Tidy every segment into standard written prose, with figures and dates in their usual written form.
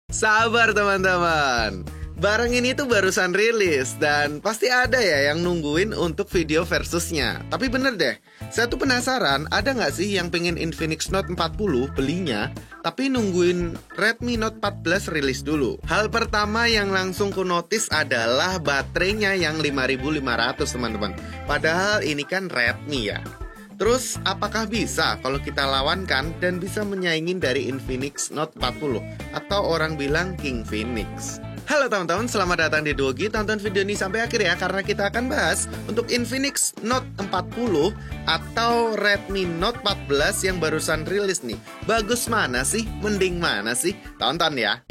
Sabar teman-teman, barang ini tuh barusan rilis dan pasti ada ya yang nungguin untuk video versusnya. Tapi bener deh, saya tuh penasaran ada nggak sih yang pengen Infinix Note 40 belinya tapi nungguin Redmi Note 14 rilis dulu. Hal pertama yang langsung ku notice adalah baterainya yang 5500 teman-teman. Padahal ini kan Redmi ya. Terus, apakah bisa kalau kita lawankan dan bisa menyaingin dari Infinix Note 40 atau orang bilang King Phoenix? Halo teman-teman, selamat datang di Dogi. Tonton video ini sampai akhir ya, karena kita akan bahas untuk Infinix Note 40 atau Redmi Note 14 yang barusan rilis nih. Bagus mana sih? Mending mana sih? Tonton ya.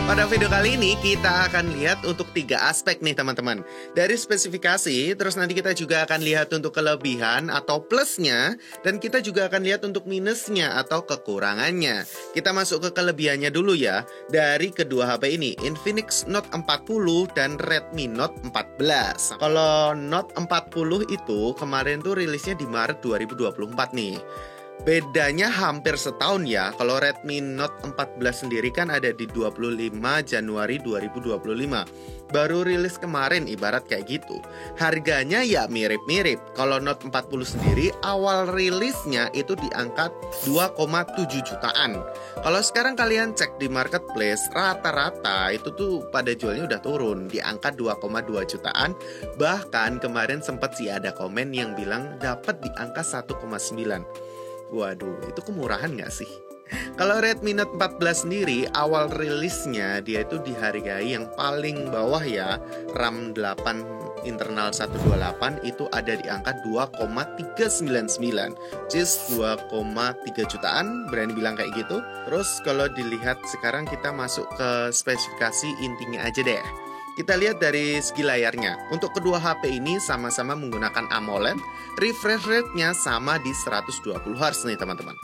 Pada video kali ini kita akan lihat untuk 3 aspek nih teman-teman. Dari spesifikasi, terus nanti kita juga akan lihat untuk kelebihan atau plusnya, dan kita juga akan lihat untuk minusnya atau kekurangannya. Kita masuk ke kelebihannya dulu ya. Dari kedua HP ini, Infinix Note 40 dan Redmi Note 14. Kalau Note 40 itu kemarin tuh rilisnya di Maret 2024 nih. Bedanya hampir setahun ya. Kalau Redmi Note 14 sendiri kan ada di 25 Januari 2025. Baru rilis kemarin, ibarat kayak gitu. Harganya ya mirip-mirip. Kalau Note 40 sendiri awal rilisnya itu di angka 2,7 jutaan. Kalau sekarang kalian cek di marketplace, rata-rata itu tuh pada jualnya udah turun di angka 2,2 jutaan. Bahkan kemarin sempat sih ada komen yang bilang dapat di angka 1,9. Waduh, itu kemurahan nggak sih? Kalau Redmi Note 14 sendiri, awal rilisnya dia itu dihargai yang paling bawah ya, RAM 8 internal 128 itu ada di angka 2,399, just 2,3 jutaan, berani bilang kayak gitu. Terus kalau dilihat sekarang kita masuk ke spesifikasi intinya aja deh. Kita lihat dari segi layarnya. Untuk kedua HP ini sama-sama menggunakan AMOLED. Refresh rate-nya sama di 120 Hz nih teman-teman.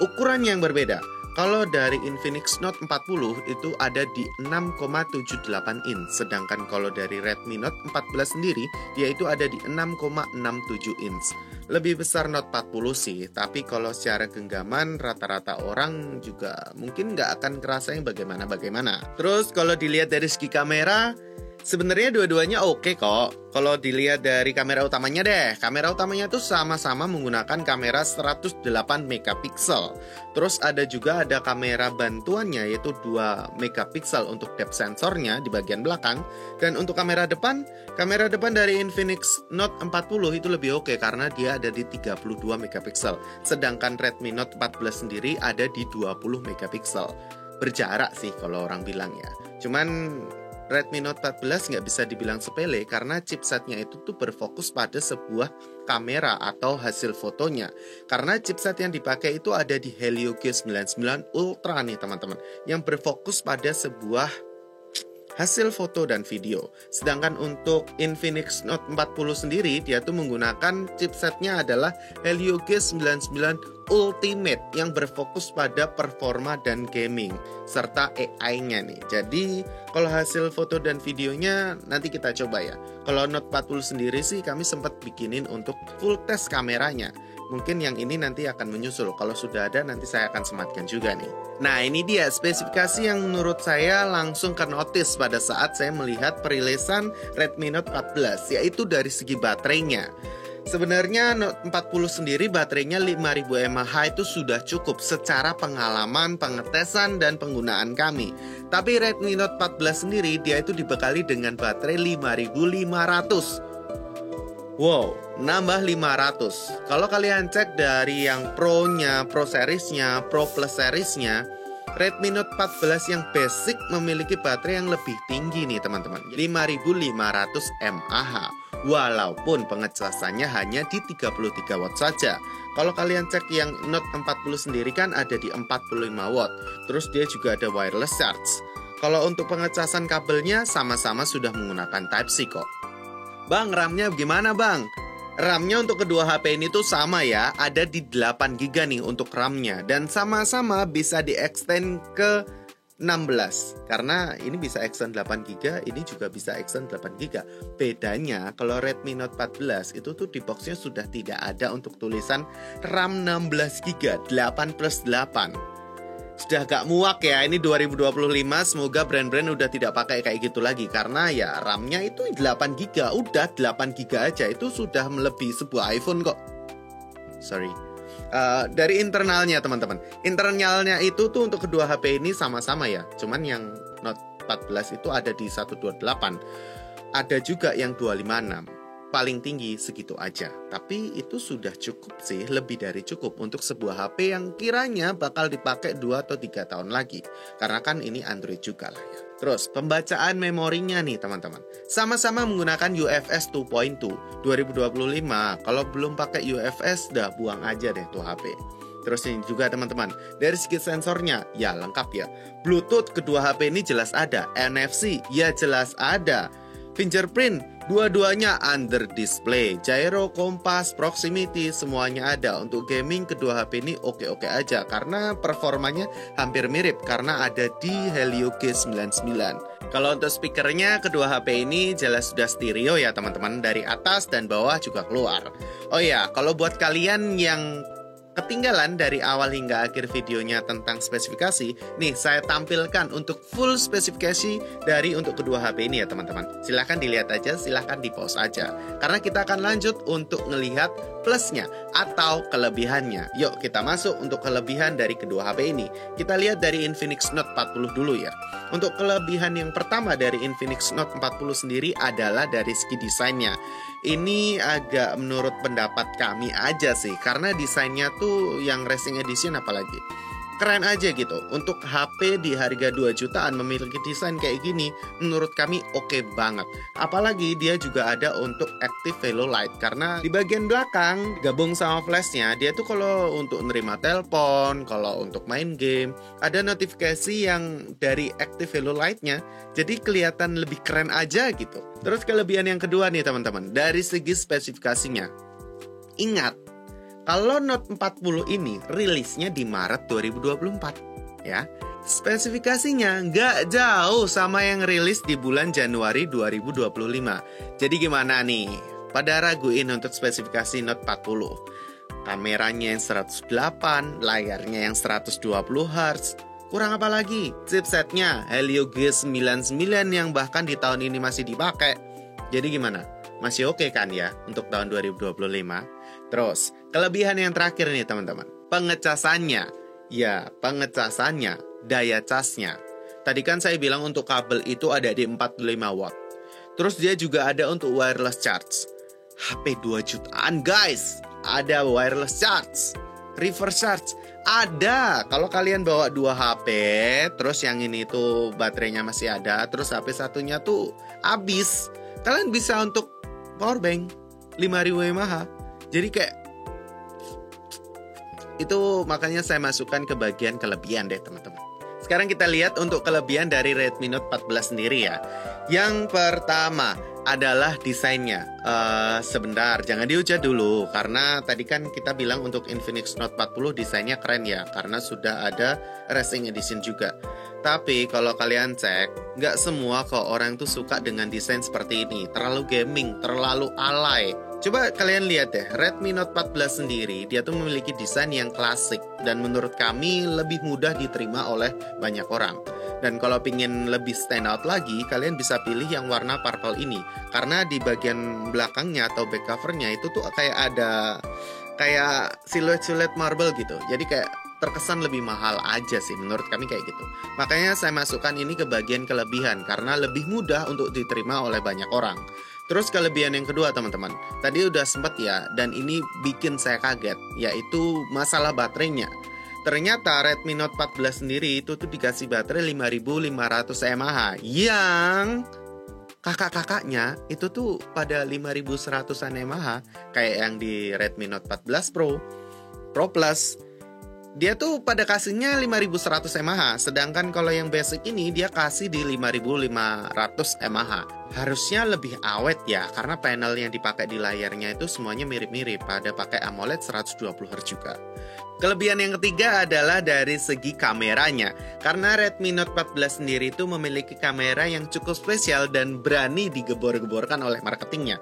Ukuran yang berbeda. Kalau dari Infinix Note 40 itu ada di 6,78 inch. Sedangkan kalau dari Redmi Note 14 sendiri, dia itu ada di 6,67 inch. Lebih besar Note 40 sih, tapi kalau secara genggaman rata-rata orang juga mungkin nggak akan kerasa yang bagaimana-bagaimana. Terus kalau dilihat dari segi kamera, sebenarnya dua-duanya oke kok. Kalau dilihat dari kamera utamanya deh, kamera utamanya tuh sama-sama menggunakan kamera 108 megapiksel. Terus ada kamera bantuannya yaitu 2 megapiksel untuk depth sensornya di bagian belakang. Dan untuk kamera depan dari Infinix Note 40 itu lebih oke karena dia ada di 32 megapiksel. Sedangkan Redmi Note 14 sendiri ada di 20 megapiksel. Berjarak sih kalau orang bilang ya. Cuman Redmi Note 14 nggak bisa dibilang sepele karena chipsetnya itu tuh berfokus pada sebuah kamera atau hasil fotonya. Karena chipset yang dipakai itu ada di Helio G99 Ultra nih teman-teman, yang berfokus pada sebuah hasil foto dan video. Sedangkan untuk Infinix Note 40 sendiri, dia tuh menggunakan chipsetnya adalah Helio G99 Ultimate yang berfokus pada performa dan gaming serta AI-nya nih. Jadi kalau hasil foto dan videonya nanti kita coba ya. Kalau Note 40 sendiri sih kami sempat bikinin untuk full test kameranya. Mungkin yang ini nanti akan menyusul. Kalau sudah ada nanti saya akan sematkan juga nih. Nah ini dia spesifikasi yang menurut saya langsung ke notice pada saat saya melihat perilisan Redmi Note 14, yaitu dari segi baterainya. Sebenarnya Note 40 sendiri baterainya 5000 mAh itu sudah cukup secara pengalaman, pengetesan, dan penggunaan kami. Tapi Redmi Note 14 sendiri dia itu dibekali dengan baterai 5500. Wow, nambah 500. Kalau kalian cek dari yang Pro-nya, Pro Series-nya, Pro Plus Series-nya, Redmi Note 14 yang basic memiliki baterai yang lebih tinggi nih teman-teman, 5500 mAh. Walaupun pengecasannya hanya di 33 watt saja. Kalau kalian cek yang Note 40 sendiri kan ada di 45 watt. Terus dia juga ada wireless charge. Kalau untuk pengecasan kabelnya sama-sama sudah menggunakan Type-C kok. Bang, RAM-nya gimana bang? RAM-nya untuk kedua HP ini tuh sama ya, ada di 8 GB nih untuk RAM-nya. Dan sama-sama bisa di-extend ke 16 karena ini bisa extend 8GB, ini juga bisa extend 8GB. Bedanya kalau Redmi Note 14 itu tuh di boxnya sudah tidak ada untuk tulisan RAM 16GB 8+8. Sudah gak muak ya, ini 2025, semoga brand-brand udah tidak pakai kayak gitu lagi. Karena ya RAM-nya itu 8GB, udah 8GB aja itu sudah melebihi sebuah iPhone kok. Sorry. Dari internalnya teman-teman, internalnya itu tuh untuk kedua HP ini sama-sama ya. Cuman yang Note 14 itu ada di 128, ada juga yang 256. Paling tinggi segitu aja. Tapi itu sudah cukup sih, lebih dari cukup untuk sebuah HP yang kiranya bakal dipakai 2 atau 3 tahun lagi. Karena kan ini Android juga lah ya. Terus pembacaan memorinya nih teman-teman, sama-sama menggunakan UFS 2.2 2025. Kalau belum pakai UFS, dah buang aja deh tuh HP. Terus ini juga teman-teman, dari segi sensornya ya lengkap ya. Bluetooth kedua HP ini jelas ada, NFC ya jelas ada, fingerprint dua-duanya under display, gyro, kompas, proximity semuanya ada. Untuk gaming kedua HP ini oke-oke aja karena performanya hampir mirip karena ada di Helio G99. Kalau untuk speakernya kedua HP ini jelas sudah stereo ya teman-teman, dari atas dan bawah juga keluar. Oh ya, kalau buat kalian yang ketinggalan dari awal hingga akhir videonya tentang spesifikasi, nih saya tampilkan untuk full spesifikasi dari untuk kedua HP ini ya teman-teman. Silahkan dilihat aja, silahkan di pause aja. Karena kita akan lanjut untuk ngelihat plusnya atau kelebihannya. Yuk kita masuk untuk kelebihan dari kedua HP ini. Kita lihat dari Infinix Note 40 dulu ya. Untuk kelebihan yang pertama dari Infinix Note 40 sendiri adalah dari segi desainnya. Ini agak menurut pendapat kami aja sih, karena desainnya tuh yang Racing Edition apalagi keren aja gitu. Untuk HP di harga 2 jutaan memiliki desain kayak gini, menurut kami oke banget. Apalagi dia juga ada untuk Active Halo Light, karena di bagian belakang gabung sama flashnya, dia tuh kalau untuk nerima telepon, kalau untuk main game, ada notifikasi yang dari Active Halo Light-nya, jadi kelihatan lebih keren aja gitu. Terus kelebihan yang kedua nih teman-teman, dari segi spesifikasinya. Ingat, kalau Note 40 ini rilisnya di Maret 2024 ya. Spesifikasinya nggak jauh sama yang rilis di bulan Januari 2025. Jadi gimana nih? Pada raguin untuk spesifikasi Note 40. Kameranya yang 108, layarnya yang 120 Hz. Kurang apa lagi? Chipsetnya Helio G99 yang bahkan di tahun ini masih dipakai. Jadi gimana? Masih oke kan ya untuk tahun 2025? Terus, kelebihan yang terakhir nih teman-teman, pengecasannya. Ya, pengecasannya, daya casnya. Tadi kan saya bilang untuk kabel itu ada di 45 watt. Terus dia juga ada untuk wireless charge. HP 2 jutaan guys, ada wireless charge. Reverse charge, ada. Kalau kalian bawa 2 HP, terus yang ini tuh baterainya masih ada, terus HP satunya tuh habis, kalian bisa untuk powerbank 5000 mAh. Jadi kayak itu, makanya saya masukkan ke bagian kelebihan deh teman-teman. Sekarang kita lihat untuk kelebihan dari Redmi Note 14 sendiri ya. Yang pertama adalah desainnya. Sebentar, jangan dihujat dulu, karena tadi kan kita bilang untuk Infinix Note 40 desainnya keren ya, karena sudah ada Racing Edition juga. Tapi kalau kalian cek, nggak semua kok orang tuh suka dengan desain seperti ini. Terlalu gaming, terlalu alay. Coba kalian lihat deh, Redmi Note 14 sendiri, dia tuh memiliki desain yang klasik dan menurut kami lebih mudah diterima oleh banyak orang. Dan kalau pingin lebih stand out lagi, kalian bisa pilih yang warna purple ini. Karena di bagian belakangnya atau back covernya itu tuh kayak ada kayak siluet-siluet marble gitu. Jadi kayak terkesan lebih mahal aja sih, menurut kami kayak gitu. Makanya saya masukkan ini ke bagian kelebihan, karena lebih mudah untuk diterima oleh banyak orang. Terus kelebihan yang kedua teman-teman, tadi udah sempet ya, dan ini bikin saya kaget, yaitu masalah baterainya. Ternyata Redmi Note 14 sendiri itu tuh dikasih baterai 5500 mAh, yang kakak-kakaknya itu tuh pada 5100an mAh, kayak yang di Redmi Note 14 Pro, Pro Plus, Dia tuh pada kasihnya 5100 mAh, sedangkan kalau yang basic ini dia kasih di 5500 mAh. Harusnya lebih awet ya, karena panel yang dipakai di layarnya itu semuanya mirip-mirip, pada pakai AMOLED 120Hz juga. Kelebihan yang ketiga adalah dari segi kameranya. Karena Redmi Note 14 sendiri itu memiliki kamera yang cukup spesial dan berani digebor-geborkan oleh marketingnya.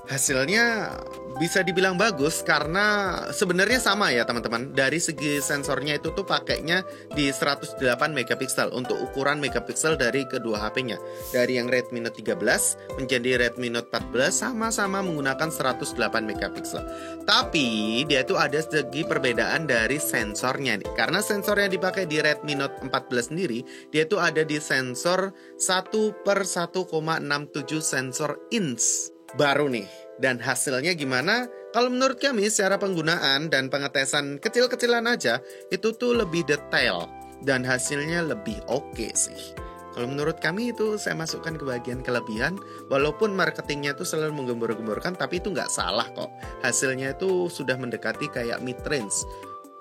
Hasilnya bisa dibilang bagus karena sebenarnya sama ya teman-teman. Dari segi sensornya itu tuh pakainya di 108 megapiksel untuk ukuran megapiksel dari kedua HP-nya. Dari yang Redmi Note 13 menjadi Redmi Note 14 sama-sama menggunakan 108 megapiksel. Tapi dia tuh ada segi perbedaan dari sensornya nih. Karena sensor yang dipakai di Redmi Note 14 sendiri, dia tuh ada di sensor 1/1,67 sensor inch. Baru nih, dan hasilnya gimana? Kalau menurut kami secara penggunaan dan pengetesan kecil-kecilan aja, itu tuh lebih detail dan hasilnya lebih oke sih. Kalau menurut kami itu saya masukkan ke bagian kelebihan. Walaupun marketingnya itu selalu menggembor-gemborkan, tapi itu nggak salah kok. Hasilnya itu sudah mendekati kayak mid-range.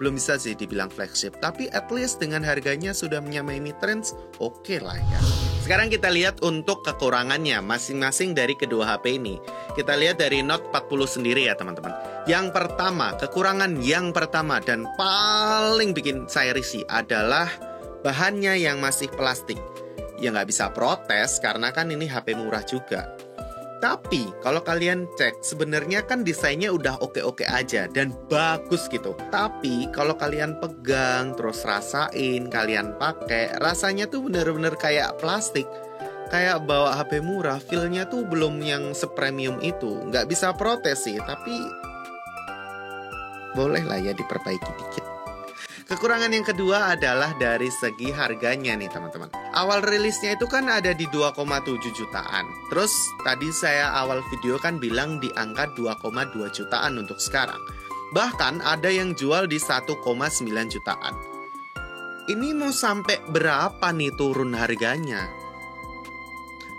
Belum bisa sih dibilang flagship, tapi at least dengan harganya sudah menyamai mid-range, oke lah ya. Sekarang kita lihat untuk kekurangannya masing-masing dari kedua HP ini. Kita lihat dari Note 40 sendiri ya teman-teman. Yang pertama, kekurangan yang pertama dan paling bikin saya risih adalah bahannya yang masih plastik. Ya nggak bisa protes karena kan ini HP murah juga. Tapi kalau kalian cek sebenarnya kan desainnya udah oke-oke aja dan bagus gitu. Tapi kalau kalian pegang terus rasain, kalian pakai, rasanya tuh bener-bener kayak plastik. Kayak bawa HP murah, feel-nya tuh belum yang sepremium itu. Nggak bisa protes sih, tapi boleh lah ya diperbaiki dikit. Kekurangan yang kedua adalah dari segi harganya nih teman-teman. Awal rilisnya itu kan ada di 2,7 jutaan. Terus tadi saya awal video kan bilang di angka 2,2 jutaan untuk sekarang. Bahkan ada yang jual di 1,9 jutaan. Ini mau sampai berapa nih turun harganya?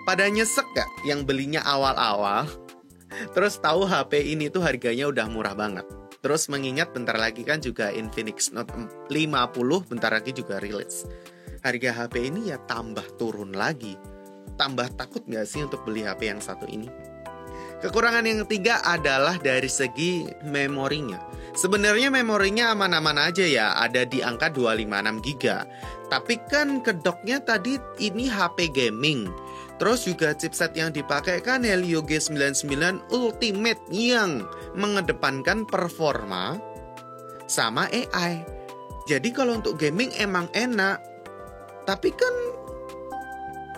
Pada nyesek gak yang belinya awal-awal? Terus tahu HP ini tuh harganya udah murah banget. Terus mengingat bentar lagi kan juga Infinix Note 50 bentar lagi juga rilis. Harga HP ini ya tambah turun lagi. Tambah takut gak sih untuk beli HP yang satu ini? Kekurangan yang ketiga adalah dari segi memorinya. Sebenarnya memorinya aman-aman aja ya, ada di angka 256 GB. Tapi kan kedoknya tadi ini HP gaming. Terus juga chipset yang dipakai kan Helio G99 Ultimate yang mengedepankan performa sama AI. Jadi kalau untuk gaming emang enak. Tapi kan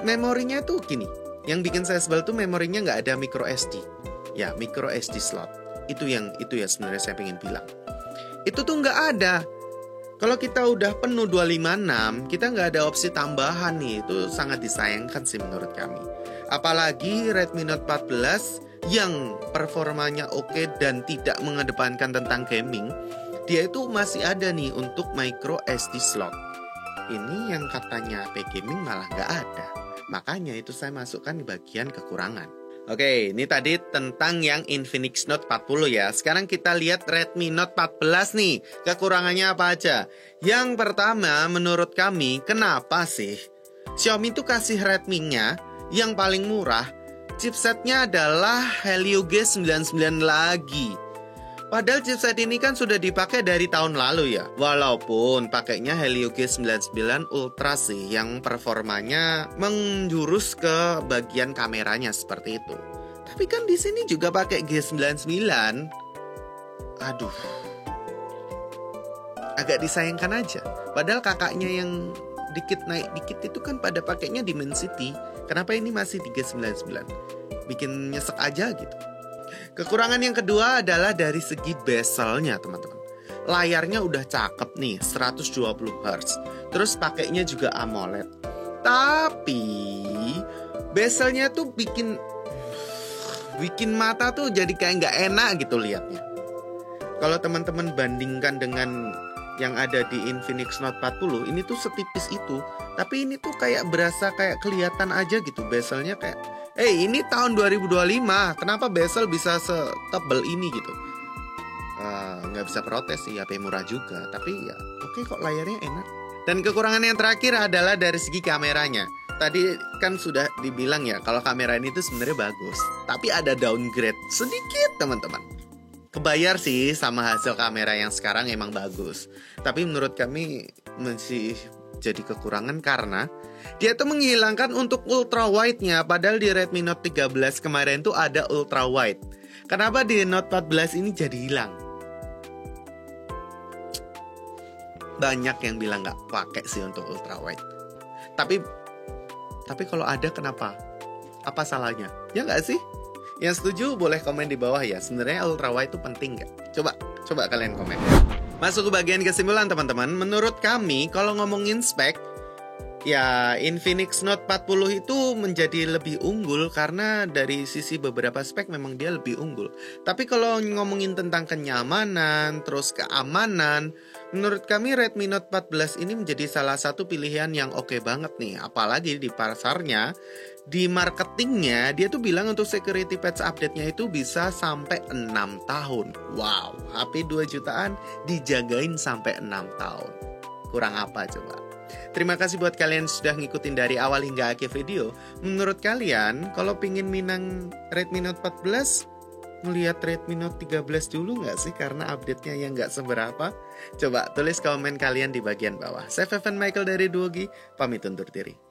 memorinya tuh gini. Yang bikin saya sebel tuh memorinya nggak ada micro SD. Ya, micro SD slot. Itu ya sebenarnya saya pengen bilang. Itu tuh nggak ada. Kalau kita udah penuh 256, kita nggak ada opsi tambahan nih. Itu sangat disayangkan sih menurut kami. Apalagi Redmi Note 14 yang performanya oke dan tidak mengedepankan tentang gaming, dia itu masih ada nih untuk micro SD slot. Ini yang katanya HP gaming malah nggak ada. Makanya itu saya masukkan di bagian kekurangan. Oke, ini tadi tentang yang Infinix Note 40 ya. Sekarang kita lihat Redmi Note 14 nih. Kekurangannya apa aja? Yang pertama, menurut kami, kenapa sih Xiaomi tuh kasih Redmi-nya yang paling murah, chipsetnya adalah Helio G99 lagi. Padahal chipset ini kan sudah dipakai dari tahun lalu ya. Walaupun pakainya Helio G99 Ultra sih, yang performanya menjurus ke bagian kameranya seperti itu. Tapi kan di sini juga pakai G99. Aduh. Agak disayangkan aja. Padahal kakaknya yang dikit naik dikit itu kan pada pakainya Dimensity. Kenapa ini masih di G99? Bikin nyesek aja gitu. Kekurangan yang kedua adalah dari segi bezelnya teman-teman. Layarnya udah cakep nih, 120 Hz. Terus pakainya juga AMOLED. Tapi bezelnya tuh bikin mata tuh jadi kayak nggak enak gitu liatnya. Kalau teman-teman bandingkan dengan yang ada di Infinix Note 40, ini tuh setipis itu. Tapi ini tuh kayak berasa kayak kelihatan aja gitu bezelnya kayak ini tahun 2025, kenapa bezel bisa setebal ini gitu? nggak bisa protes sih, HP murah juga. Tapi ya oke kok, layarnya enak. Dan kekurangan yang terakhir adalah dari segi kameranya. Tadi kan sudah dibilang ya, kalau kamera ini tuh sebenarnya bagus, tapi ada downgrade sedikit teman-teman. Kebayar sih sama hasil kamera yang sekarang emang bagus, tapi menurut kami masih jadi kekurangan karena dia tuh menghilangkan untuk ultra wide-nya. Padahal di Redmi Note 13 kemarin tuh ada ultra wide. Kenapa di Note 14 ini jadi hilang? Banyak yang bilang nggak pakai sih untuk ultra wide. Tapi kalau ada kenapa? Apa salahnya? Ya nggak sih? Yang setuju boleh komen di bawah ya. Sebenarnya ultra wide itu penting nggak? Coba kalian komen. Masuk ke bagian kesimpulan teman-teman. Menurut kami kalau ngomongin spek, ya Infinix Note 40 itu menjadi lebih unggul karena dari sisi beberapa spek memang dia lebih unggul. Tapi kalau ngomongin tentang kenyamanan, terus keamanan, menurut kami Redmi Note 14 ini menjadi salah satu pilihan yang oke banget nih. Apalagi di pasarnya, di marketingnya, dia tuh bilang untuk security patch update-nya itu bisa sampai 6 tahun. Wow, HP 2 jutaan dijagain sampai 6 tahun. Kurang apa coba? Terima kasih buat kalian sudah ngikutin dari awal hingga akhir video. Menurut kalian, kalau pingin minang Redmi Note 14, ngelihat Redmi Note 13 dulu nggak sih? Karena update-nya yang nggak seberapa. Coba tulis komen kalian di bagian bawah. Saya Feven Michael dari Duogi, pamit undur diri.